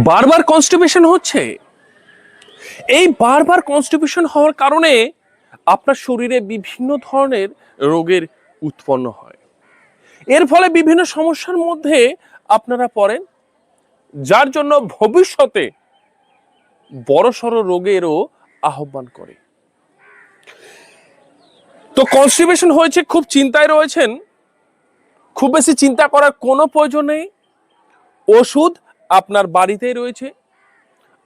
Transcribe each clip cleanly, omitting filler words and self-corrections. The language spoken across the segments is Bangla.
বারবার কনস্টিপেশন হচ্ছে, এই বারবার কনস্টিপেশন হওয়ার কারণে আপনার শরীরে বিভিন্ন ধরনের রোগের উৎপন্ন হয়। এর ফলে বিভিন্ন সমস্যার মধ্যে আপনারা পড়েন, যার জন্য ভবিষ্যতে বড়সড় রোগেরও আহ্বান করে। তো কনস্টিপেশন হয়েছে, খুব চিন্তায় রয়েছেন, খুব বেশি চিন্তা করার কোনো প্রয়োজন নেই। ওষুধ আপনার বাড়িতেই রয়েছে,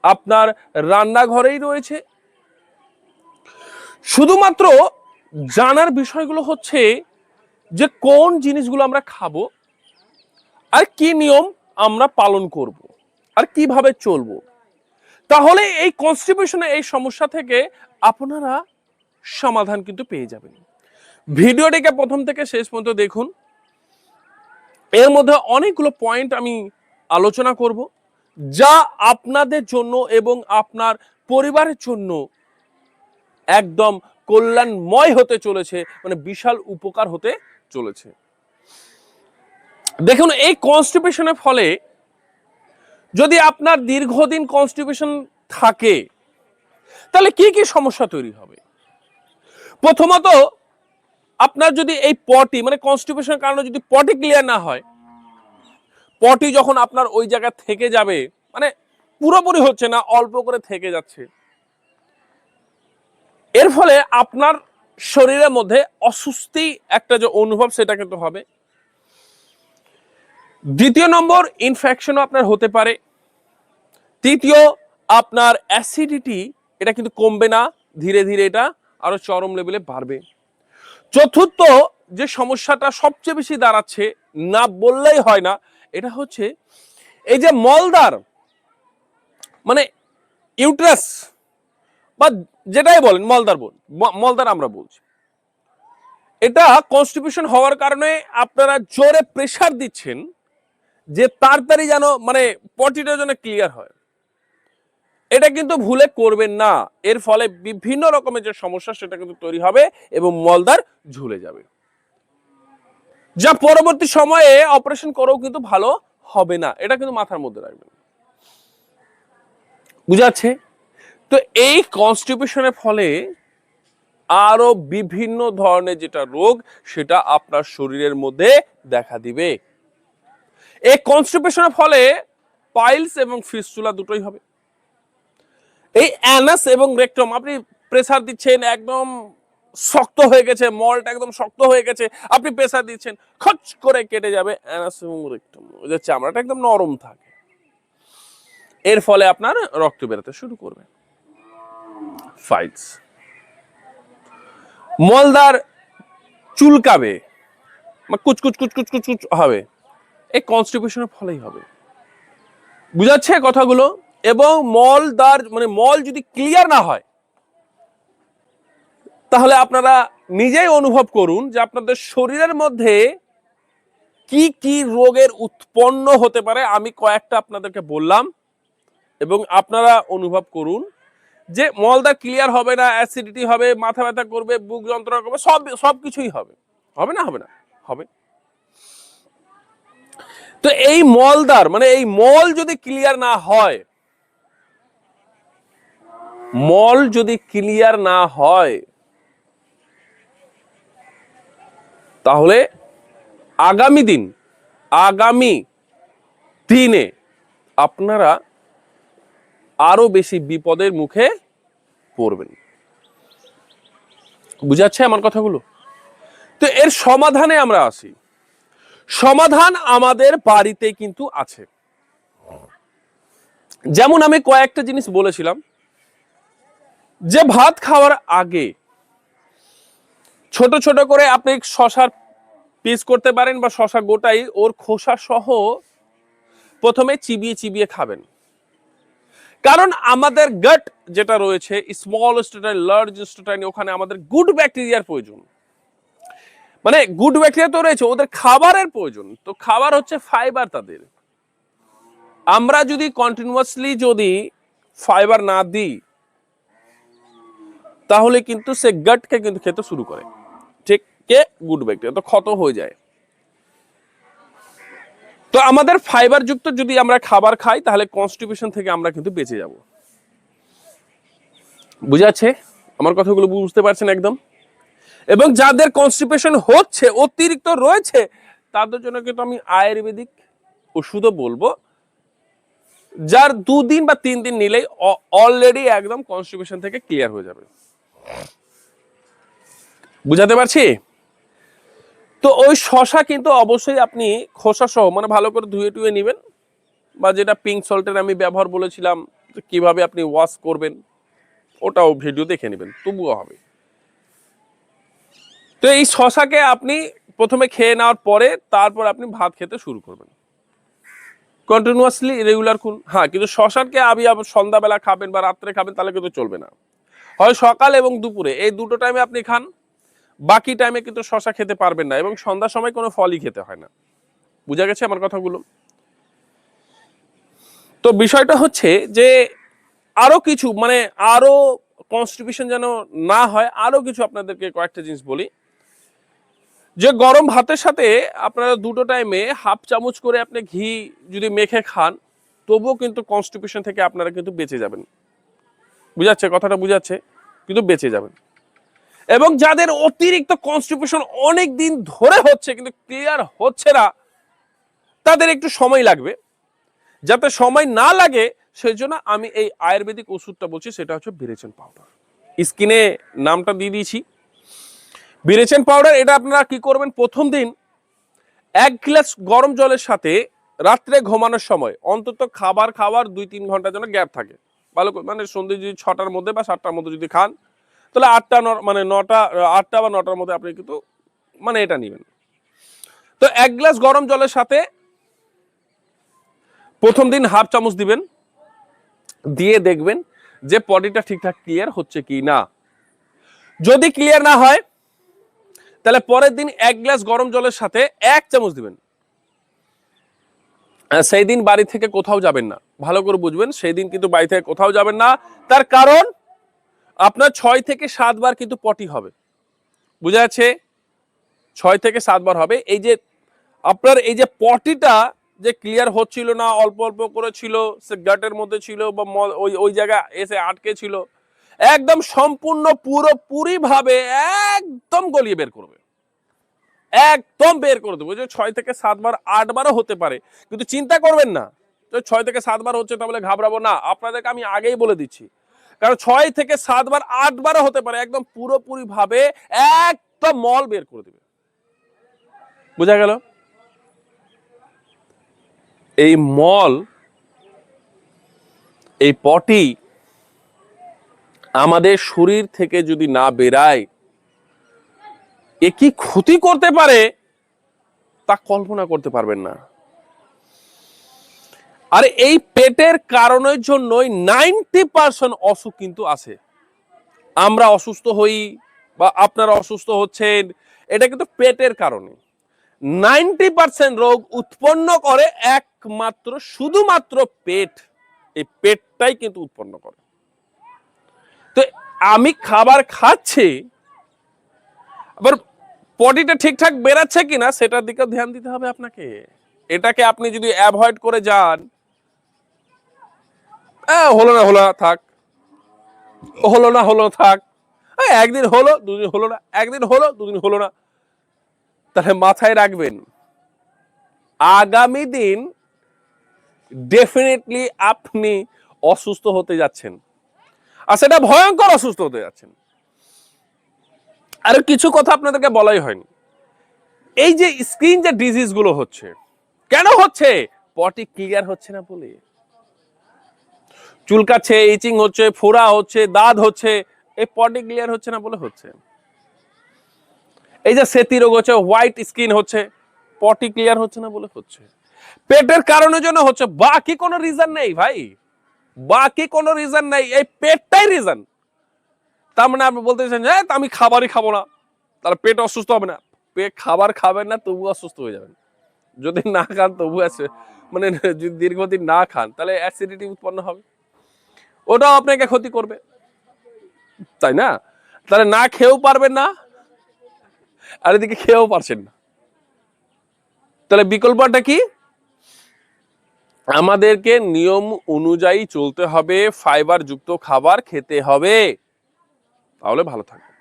আপনার রান্নাঘরেই রয়েছে। শুধুমাত্র জানার বিষয়গুলো হচ্ছে যে কোন জিনিসগুলো আমরা খাবো আর কি নিয়ম আমরা পালন করব আর কিভাবে চলবো। তাহলে এই কনস্টিপেশনের এই সমস্যা থেকে আপনারা সমাধান কিন্তু পেয়ে যাবেন। ভিডিওটিকে প্রথম থেকে শেষ পর্যন্ত দেখুন, এর মধ্যে অনেকগুলো পয়েন্ট আমি আলোচনা করব যা আপনাদের জন্য এবং আপনার পরিবারের জন্য একদম কল্যাণময় হতে চলেছে, মানে বিশাল উপকার হতে চলেছে। দেখুন, এই কনস্টিপেশনের ফলে যদি আপনার দীর্ঘদিন কনস্টিপেশন থাকে তাহলে কি কি সমস্যা তৈরি হবে। প্রথমত, আপনার যদি এই পটি মানে কনস্টিপেশনের কারণে যদি পটি ক্লিয়ার না হয়, পটি যখন আপনার ওই জায়গা থেকে যাবে, মানে পুরোপুরি হচ্ছে না, অল্প করে থেকে যাচ্ছে, এর ফলে আপনার শরীরের মধ্যে অস্বস্তি একটা যে অনুভব সেটা কিন্তু হবে। দ্বিতীয় নম্বর, ইনফেকশনও আপনার হতে পারে। তৃতীয়, আপনার অ্যাসিডিটি এটা কিন্তু কমবে না, ধীরে ধীরে এটা আরো চরম লেভেলে বাড়বে। চতুর্থ যে সমস্যাটা সবচেয়ে বেশি দাঁড়াচ্ছে, না বললেই হয় না, এটা হচ্ছে এই যে মলদার মানে ইউট্রাস বা যেটাই বলেন মলদার আমরা বলছি, এটা কনস্টিপেশন হওয়ার কারণে আপনারা জোরে প্রেসার দিচ্ছেন যে তাড়াতাড়ি যেন মানে পটিটা যেন ক্লিয়ার হয়। এটা কিন্তু ভুলে করবেন না, এর ফলে বিভিন্ন রকমের যে সমস্যা সেটা কিন্তু তৈরি হবে এবং মলদার ঝুলে যাবে, যা পরবর্তী সময়ে অপারেশন করেও কিন্তু ভালো হবে না। এটা কিন্তু মাথার মধ্যে রাখবেন, বুঝাচ্ছে? তো এই কনস্টিপেশনের ফলে আরো বিভিন্ন ধরনের যেটা রোগ সেটা আপনার শরীরের মধ্যে দেখা দিবে। এই কনস্টিপেশনের ফলে পাইলস এবং ফিস্টুলা দুটোই হবে। এই অ্যানাস এবং রেকটম আপনি প্রেসার দিচ্ছেন, একদম শক্ত হয়ে গেছে, মলটা একদম শক্ত হয়ে গেছে, আপনি প্রেসার দিচ্ছেন, খচ করে কেটে যাবে অ্যানাস এবং রেকটম, যে চামড়াটা একদম নরম থাকে। এর ফলে আপনার রক্ত বেরোতে শুরু করবে। ফাইলস, মলদার চুলকাবে, কুচকুচ কুচকুচ কুচকুচ হবে, এই কনস্টিপেশনের ফলেই হবে। বুঝাচ্ছে কথাগুলো? এবং মলদার মানে মল যদি ক্লিয়ার না হয় তাহলে আপনারা নিজেই অনুভব করুন যে আপনাদের শরীরের মধ্যে কি কি রোগের উৎপন্ন হতে পারে। আমি কয়েকটা আপনাদেরকে বললাম এবং আপনারা অনুভব করুন যে মলদার ক্লিয়ার হবে না, অ্যাসিডিটি হবে, মাথা ব্যথা করবে, বুক যন্ত্রণা করবে, সবকিছুই হবে। হবে না? হবে না? হবে। তো এই মলদার মানে এই মল যদি ক্লিয়ার না হয়, মল যদি ক্লিয়ার না হয় তাহলে আগামী দিনে আপনারা আরো বেশি বিপদের মুখে পড়বেন। বুঝাচ্ছে আমার কথাগুলো? তো এর সমাধানে আমরা আসি। সমাধান আমাদের বাড়িতে কিন্তু আছে। যেমন আমি কয়েকটা জিনিস বলেছিলাম যে ভাত খাওয়ার আগে ছোট ছোট করে আপনি শশার পিস করতে পারেন বা শশা গোটাই ওর খোসা সহ প্রথমে চিবিয়ে চিবিয়ে খাবেন। কারণ আমাদের গাট যেটা রয়েছে, স্মল ইন্টেস্টাইন, লার্জ ইন্টেস্টাইন, ওখানে আমাদের গুড ব্যাকটেরিয়ার প্রয়োজন। মানে গুড ব্যাকটেরিয়া তো রয়েছে, ওদের খাবারের প্রয়োজন। তো খাবার হচ্ছে ফাইবার তাদের। আমরা যদি কন্টিনিউয়াসলি যদি ফাইবার না দিই তাহলে কিন্তু সে গাটকে কিন্তু খেতে শুরু করে, ঠিক কে গুড ব্যাকটেরিয়া তো ক্ষত হয়ে যায়। তো আমাদের ফাইবার যুক্ত যদি আমরা খাবার খাই তাহলে কনস্টিপেশন থেকে আমরা কিন্তু বেঁচে যাব। বুঝাচ্ছে আমার কথাগুলো? বুঝতে পারছেন একদম? এবং যাদের কনস্টিপেশন হচ্ছে, অতিরিক্ত রয়েছে, তাদের জন্য কিন্তু আমি আয়ুর্বেদিক ওষুধও বলবো, যার 2 দিন বা 3 দিন নিলেই অলরেডি একদম কনস্টিপেশন থেকে ক্লিয়ার হয়ে যাবে। বুঝাতে পারছি? তো ওই শশা কিন্তু অবশ্যই আপনি খোসা সহ মানে ভালো করে ধুয়ে টুয়ে নেবেন, বা যেটা পিঙ্ক সল্টের আমি ব্যবহার বলেছিলাম কিভাবে আপনি ওয়াশ করবেন, ওটাও ভিডিও দেখে নেবেন, তবুও হবে। তো এই শশাকে আপনি প্রথমে খেয়ে নেওয়ার পরে তারপর আপনি ভাত খেতে শুরু করবেন, কন্টিনিউয়াসলি রেগুলার করুন। হ্যাঁ, কিন্তু শশাকে আপনি আবার সন্ধ্যাবেলা খাবেন বা রাত্রে খাবেন তাহলে কিন্তু চলবে না। হয় সকাল এবং দুপুরে এই দুটো টাইমে আপনি খান, বাকি টাইমে কিন্তু শশা খেতে পারবেন না, এবং সন্ধ্যার সময় কোনো ফলই খেতে হয় না। বুঝা গেছে আমার কথাগুলো? তো বিষয়টা হচ্ছে যে আরো কিছু মানে আরো কনস্টিপেশন যেন না হয়, আরো কিছু আপনাদেরকে কয়েকটা জিনিস বলি। যে গরম ভাতের সাথে আপনারা দুটো টাইমে হাফ চামচ করে আপনি ঘি যদি মেখে খান, তবুও কিন্তু কনস্টিপেশন থেকে আপনারা কিন্তু বেঁচে যাবেন। বুঝাচ্ছে কথাটা? বুঝাচ্ছে? কিন্তু বেঁচে যাবেন। এবং যাদের অতিরিক্ত কনস্টিপেশন অনেক দিন ধরে হচ্ছে কিন্তু ক্লিয়ার হচ্ছে না, তাদের একটু সময় লাগবে। যাতে সময় না লাগে সেই জন্য আমি এই আয়ুর্বেদিক ওষুধটা বলছি, সেটা হচ্ছে বিরেচন পাউডার। স্কিনে নামটা দিয়ে দিয়েছি, বিরেচন পাউডার। এটা আপনারা কি করবেন, প্রথম দিন 1 গ্লাস গরম জলের সাথে রাত্রে ঘুমানোর সময় অন্তত খাবার খাওয়ার 2-3 ঘন্টার জন্য গ্যাপ থাকে, ভালো করে মানে সন্ধ্যে যদি 6টার মধ্যে বা 7টার মধ্যে যদি খান, তাহলে 8টা মানে 9টা 8টা বা 9টার মধ্যে আপনি কিন্তু মানে এটা নেবেন। তো 1 গ্লাস গরম জলের সাথে প্রথম দিন হাফ চামচ দিবেন, দিয়ে দেখবেন যে বডিটা ঠিকঠাক ক্লিয়ার হচ্ছে কি না। যদি ক্লিয়ার না হয় তাহলে পরের দিন 1 গ্লাস গরম জলের সাথে 1 চামচ দিবেন। সেই দিন বাড়ি থেকে কোথাও যাবেন না, ভালো করে বুঝবেন, সেই দিন কিন্তু বাড়ি থেকে কোথাও যাবেন না। তার কারণ আপনার 6 থেকে 7 বার কিন্তু পটি হবে। বুঝা যাচ্ছে? 6 থেকে 7 বার হবে। এই যে আপনার এই যে পটিটা যে ক্লিয়ার হচ্ছিল না, অল্প অল্প করে ছিল, সে গাটের মধ্যে ছিল বা ওই ওই জায়গা এসে আটকে ছিল, একদম সম্পূর্ণ পুরোপুরি ভাবে একদম গলিয়ে বের করবে, একদম বের করে দেবো। যে 6 থেকে 7 বার 8 বারও হতে পারে, কিন্তু চিন্তা করবেন না তো 6 থেকে 7 বার হচ্ছে তাহলে ঘাবড়াবো না, আপনাদেরকে আমি আগেই বলে দিচ্ছি। কারণ 6 থেকে 7 বার 8 বারও হতে পারে, একদম পুরোপুরি ভাবে একদম মল বের করে দেবে। বোঝা গেল? এই মল, এই পটি আমাদের শরীর থেকে যদি না বেরায়, এ কি ক্ষতি করতে পারে তা কল্পনা করতে পারবেন না। আর এই পেটের কারণের জন্যই 90% অসুখ কিন্তু আছে। আমরা অসুস্থ হই বা আপনারা অসুস্থ হচ্ছেন, এটা কিন্তু পেটের কারণে। 90% রোগ উৎপন্ন করে একমাত্র শুধুমাত্র পেট। এই পেটটাই কিন্তু উৎপন্ন করে। তো আমি খাবার খাচ্ছি, আবার বডিটা ঠিকঠাক বেরাচ্ছে কিনা সেটার দিকে ধ্যান দিতে হবে আপনাকে। এটাকে আপনি যদি অ্যাভয়েড করে যান, হলো না থাক, হলো না থাক, একদিন হলো দুদিন হলো না, একদিন হলো দুদিন হলো না, তাহলে মাথায় রাখবেন আগামী দিন ডেফিনেটলি আপনি অসুস্থ হতে যাচ্ছেন, আর সেটা ভয়ঙ্কর অসুস্থ হতে যাচ্ছেন। আর কিছু কথা আপনাদেরকে বলাই হয়নি, এই যে স্কিন যে ডিজিজ গুলো হচ্ছে, কেন হচ্ছে? পটি ক্লিয়ার হচ্ছে না বলে। চুলকাচ্ছে, ইচিং হচ্ছে, ফোড়া হচ্ছে, দাঁত হচ্ছে, এই পটি ক্লিয়ার হচ্ছে না বলে হচ্ছে। এই যে সেতি রোগ হচ্ছে, হোয়াইট স্কিন হচ্ছে, পটি ক্লিয়ার হচ্ছে না বলে হচ্ছে। পেটের কারণের জন্য হচ্ছে, বাকি কোনো রিজন নেই ভাই, বাকি কোনো রিজন নেই, এই পেটটাই রিজন। তার মানে আপনি বলতে চাইছেন হ্যাঁ আমি খাবারই খাবো না, তাহলে পেট অসুস্থ হবে না? পেট খাবার খাবেন না তবু অসুস্থ হয়ে যাবেন। যদি না খান তবু আছে, মানে যদি দীর্ঘদিন না খান তাহলে অ্যাসিডিটি উৎপন্ন হবে, ওটাও আপনাকে ক্ষতি করবে, তাই না? তাহলে না খেয়েও পারবেন না, আর এদিকে খেয়েও পারছেন না, তাহলে বিকল্পটা কি? আমাদেরকে নিয়ম অনুযায়ী চলতে হবে, ফাইবার যুক্ত খাবার খেতে হবে, তাহলে ভালো থাকবে।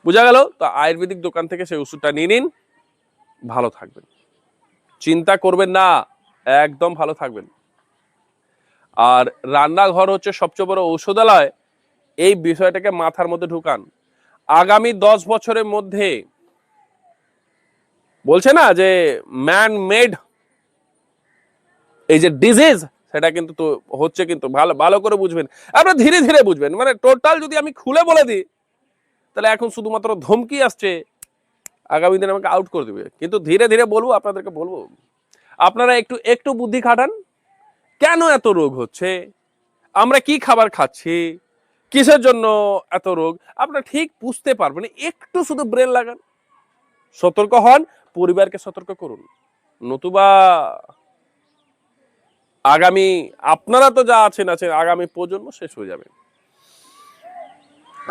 বোঝা গেল? তো আয়ুর্বেদিক দোকান থেকে সেই ওষুধটা নিয়ে নিন, ভালো থাকবেন, চিন্তা করবেন না, একদম ভালো থাকবেন। আর রান্নাঘর হচ্ছে সবচেয়ে বড় ঔষধালয়, এই বিষয়টাকে মাথার মধ্যে ঢুকান। আগামী 10 বছরের মধ্যে বলছে না যে ম্যান মেড এই যে ডিজিজ, সেটা কিন্তু তো হচ্ছে, কিন্তু ভালো ভালো করে বুঝবেন, আপনারা ধীরে ধীরে বুঝবেন। মানে টোটাল যদি আমি খুলে বলে দিই তাহলে এখন শুধুমাত্র ধমকি আসছে, আগামী দিনে আমাকে আউট করে দিবে, কিন্তু ধীরে ধীরে বলবো, আপনাদেরকে বলবো, আপনারা একটু একটু বুদ্ধি খাটান। কেন এত রোগ হচ্ছে, আমরা কি খাবার খাচ্ছি, কিসের জন্য এত রোগ, আপনারা ঠিক বুঝতে পারবেন। একটু শুধু ব্রেন লাগান, সতর্ক হন, পরিবারকে সতর্ক করুন, নতুবা আগামী, আপনারা তো যা আছেন আছেন, আগামী প্রজন্ম শেষ হয়ে যাবে।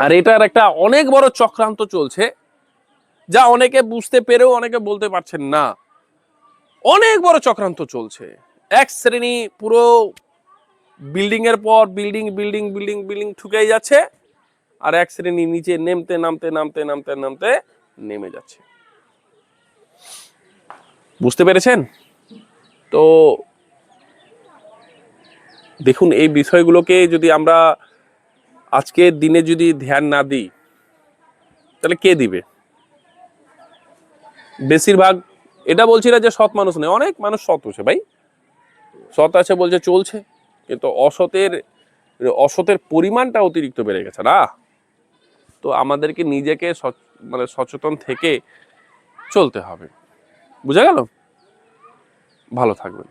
আর এটার একটা অনেক বড় চক্রান্ত চলছে, যা অনেকে বুঝতে পেরেও অনেকে বলতে পারছেন না। অনেক বড় চক্রান্ত চলছে, এক শ্রেণী পুরো বিল্ডিং এর পর বিল্ডিং বিল্ডিং বিল্ডিং বিল্ডিং ঠুকেই যাচ্ছে, আর এক শ্রেণী নিচে নেমতে নামতে নামতে নামতে নামতে নেমে যাচ্ছে। বুঝতে পেরেছেন? তো দেখুন, এই বিষয়গুলোকে যদি আমরা আজকের দিনে যদি ধ্যান না দিই, তাহলে কে দিবে? বেশিরভাগ, এটা বলছি না যে সৎ মানুষ নেই, অনেক মানুষ সৎ হচ্ছে ভাই, সৎ আছে বলছে চলছে, কিন্তু অসতের পরিমাণটা অতিরিক্ত বেড়ে গেছে না। তো আমাদেরকে নিজেকে মানে সচেতন থেকে চলতে হবে। বুঝা গেল? ভালো থাকবেন।